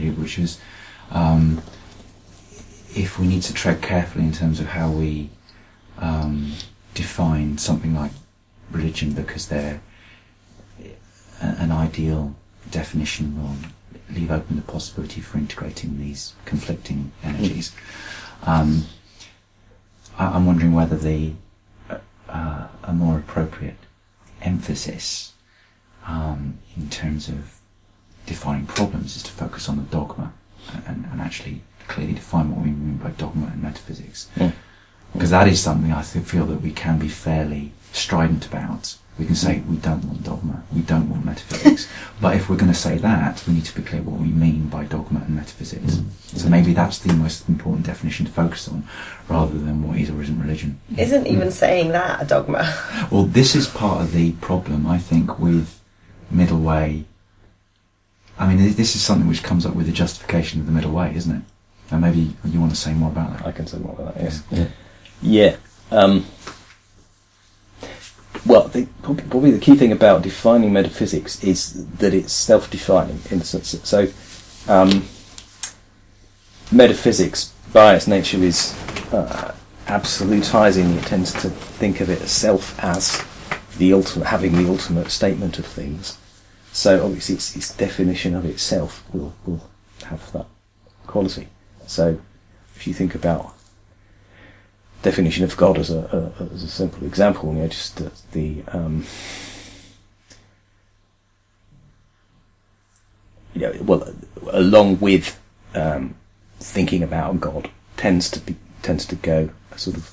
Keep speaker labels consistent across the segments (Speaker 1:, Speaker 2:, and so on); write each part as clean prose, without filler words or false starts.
Speaker 1: really, which is if we need to tread carefully in terms of how we define something like religion, because they're an ideal definition will leave open the possibility for integrating these conflicting energies. I'm wondering whether a more appropriate emphasis in terms of defining problems is to focus on the dogma and actually clearly define what we mean by dogma and metaphysics. Because that is something I feel that we can be fairly strident about. We can say we don't want dogma, we don't want metaphysics, but if we're going to say that, we need to be clear what we mean by dogma and metaphysics. So maybe that's the most important definition to focus on, rather than what is or isn't religion.
Speaker 2: Isn't even saying that a dogma?
Speaker 1: Well, this is part of the problem, I think, with middle way. I mean, this is something which comes up with the justification of the middle way, isn't it? And maybe you want to say more about that.
Speaker 3: I can say more about that, yes. Yeah. Well, probably the key thing about defining metaphysics is that it's self-defining, in the sense that, so metaphysics, by its nature, is absolutizing. It tends to think of itself as the ultimate, having the ultimate statement of things. So obviously, its definition of itself will have that quality. So if you think about definition of God as a simple example, just along with thinking about God tends to go a sort of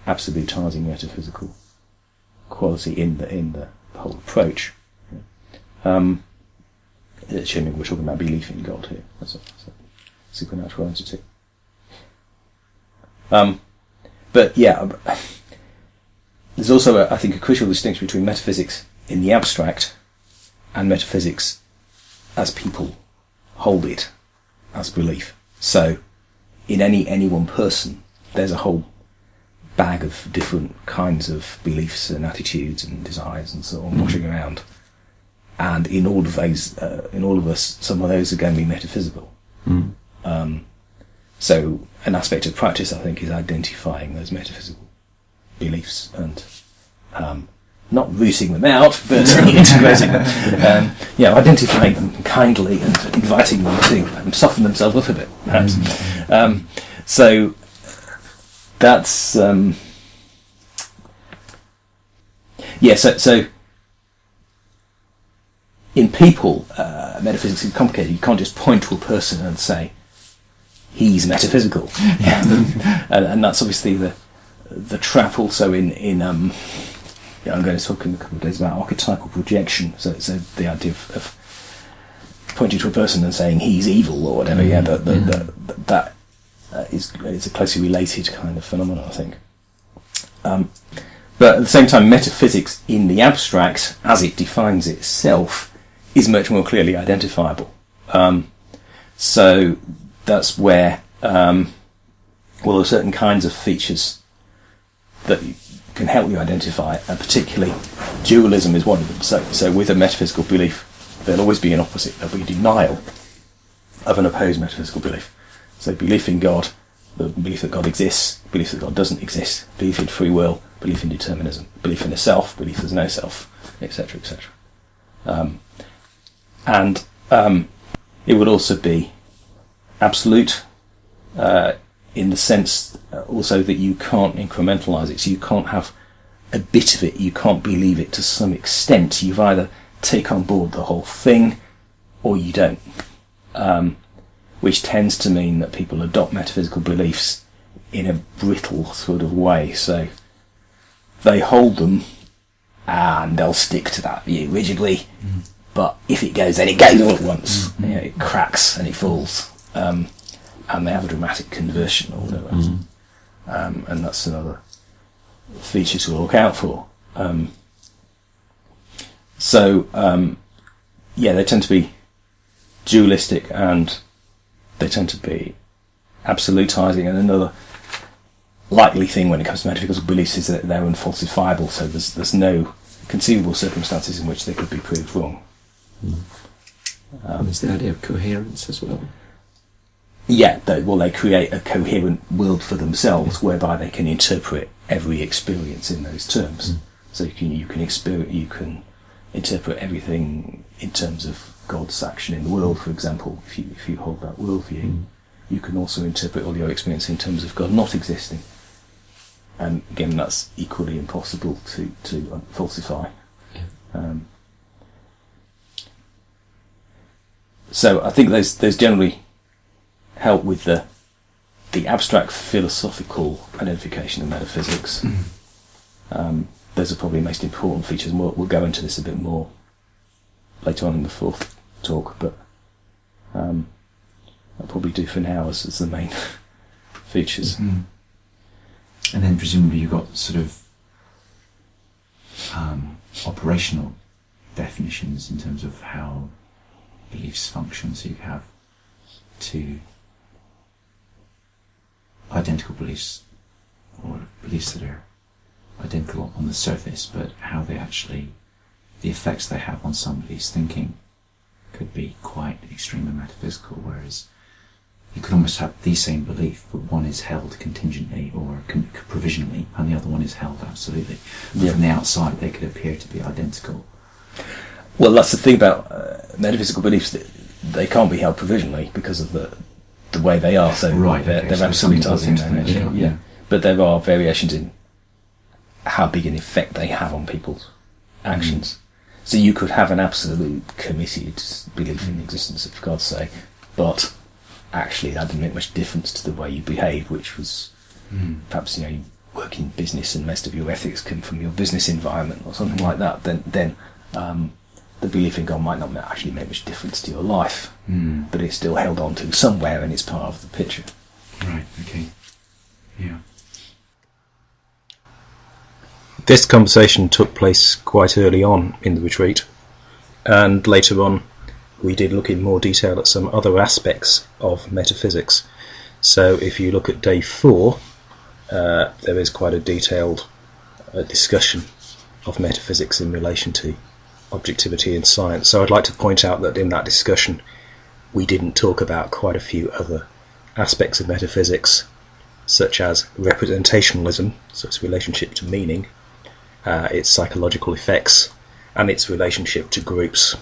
Speaker 3: absolutizing metaphysical quality in the whole approach. Assuming we're talking about belief in God here, that's a supernatural entity. But yeah, there's also, I think, a crucial distinction between metaphysics in the abstract and metaphysics as people hold it as belief. So, in any one person, there's a whole bag of different kinds of beliefs and attitudes and desires and so on washing around. And in all of those, in all of us, some of those are going to be metaphysical. So an aspect of practice, I think, is identifying those metaphysical beliefs and not rooting them out, but integrating them. Identifying them kindly and inviting them to soften themselves up a bit, perhaps. So that's so in people, metaphysics is complicated. You can't just point to a person and say, he's metaphysical. And that's obviously the trap also in I'm going to talk in a couple of days about archetypal projection. So the idea of pointing to a person and saying he's evil or whatever, that is a closely related kind of phenomenon, I think. But at the same time, metaphysics in the abstract, as it defines itself, is much more clearly identifiable. So that's where, there are certain kinds of features that can help you identify, and particularly dualism is one of them. So with a metaphysical belief, there'll always be an opposite. There'll be a denial of an opposed metaphysical belief. So belief in God, the belief that God exists, belief that God doesn't exist, belief in free will, belief in determinism, belief in a self, belief there's no self, etc., etc. It would also be absolute, in the sense also that you can't incrementalize it, so you can't have a bit of it, you can't believe it to some extent. You've either take on board the whole thing or you don't, which tends to mean that people adopt metaphysical beliefs in a brittle sort of way. So they hold them and they'll stick to that view rigidly, but if it goes, then it goes all at once. It cracks and it falls, and they have a dramatic conversion or whatever. And that's another feature to look out for. They tend to be dualistic and they tend to be absolutizing. And another likely thing when it comes to metaphysical beliefs is that they're unfalsifiable, so there's no conceivable circumstances in which they could be proved wrong.
Speaker 4: There's the idea of coherence as well.
Speaker 3: Yeah, they create a coherent world for themselves whereby they can interpret every experience in those terms. So you can interpret everything in terms of God's action in the world, for example. If you hold that worldview, you can also interpret all your experience in terms of God not existing. And again, that's equally impossible to falsify. So I think there's generally help with the abstract philosophical identification of metaphysics. Those are probably the most important features, and we'll go into this a bit more later on in the fourth talk, but I'll probably do for now as the main features.
Speaker 1: And then presumably you've got sort of operational definitions in terms of how beliefs function. So you have two identical beliefs, or beliefs that are identical on the surface, but how they actually, the effects they have on somebody's thinking could be quite extreme and metaphysical, whereas you could almost have the same belief, but one is held contingently or provisionally, and the other one is held absolutely. But from the outside, they could appear to be identical.
Speaker 3: Well, that's the thing about metaphysical beliefs, that they can't be held provisionally because of the way they are. So they're absolutizing their nature. Yeah. But there are variations in how big an effect they have on people's actions. So you could have an absolute committed belief in the existence of God, say, but actually that didn't make much difference to the way you behave, which was perhaps, you work in business and most of your ethics come from your business environment or something like that, then the belief in God might not actually make much difference to your life, but it's still held on to somewhere and it's part of the picture.
Speaker 1: Right, okay. Yeah.
Speaker 5: This conversation took place quite early on in the retreat, and later on we did look in more detail at some other aspects of metaphysics. So if you look at day 4, there is quite a detailed discussion of metaphysics in relation to objectivity and science. So I'd like to point out that in that discussion we didn't talk about quite a few other aspects of metaphysics, such as representationalism, so its relationship to meaning, its psychological effects, and its relationship to groups.